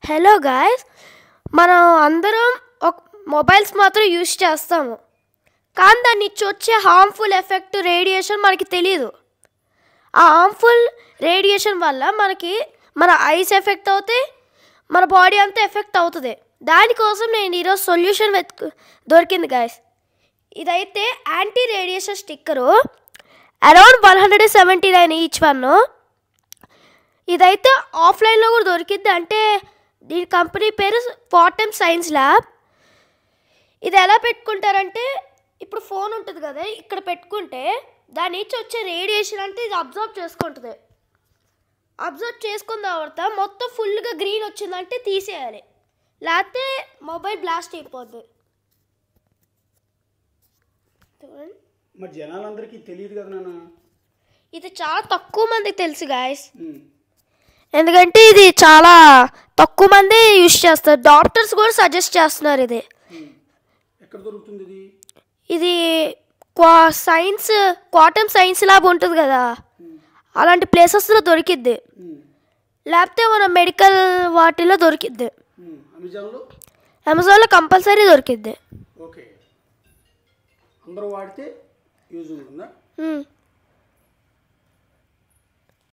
Hello guys, మనం అందరం ఒక మొబైల్స్ మాత్రం యూజ్ చేస్తాము. కానీ దాని నుంచి వచ్చే హార్మ్ఫుల్ ఎఫెక్ట్ రేడియేషన్ మనకి తెలియదు. ఆ హార్మ్ఫుల్ రేడియేషన్ వల్ల మన ఐస్ ఎఫెక్ట్ అవుతాయి, మన బాడీ అంతా ఎఫెక్ట్ అవుతుంది. దానికోసం నేను ఈరోజు సొల్యూషన్ దొరికింది గాయస్. ఇదైతే anti radiation sticker, around 179 each one. ఇదైతే ఆఫ్లైన్లో కూడా దొరికింది. అంటే దీని కంపెనీ పేరు క్వాంటమ్ సైన్స్ ల్యాబ్. ఇది ఎలా పెట్టుకుంటారంటే, ఇప్పుడు ఫోన్ ఉంటుంది కదా, ఇక్కడ పెట్టుకుంటే దాని నుంచి వచ్చే రేడియేషన్ అంటే ఇది అబ్జర్వ్ చేసుకుంటుంది. అబ్జర్వ్ చేసుకున్న తర్వాత మొత్తం ఫుల్గా గ్రీన్ వచ్చిందంటే తీసేయాలి, లేకపోతే మొబైల్ బ్లాస్ట్ అయిపోద్ది. మరి జనాలందరికీ తెలియదు కదా నాన్న. ఇది చాలా తక్కువ మందికి తెలుసు గాయస్, ఎందుకంటే ఇది చాలా తక్కువ మంది యూజ్ చేస్తారు. డాక్టర్స్ కూడా సజెస్ట్ చేస్తున్నారు. ఇది ఎక్కడ దొరుకుతుంది? ఇది క్వాంటమ్ సైన్స్ ల్యాబ్ ఉంటుంది కదా, అలాంటి ప్లేసెస్లో దొరికిద్ది, లేకపోతే మన మెడికల్ వాటిలో దొరికిద్ది. అమెజాన్లో కంపల్సరీ దొరికిద్ది. ఓకే, అందరూ వాడితే యూజ్ ఉంటుందా?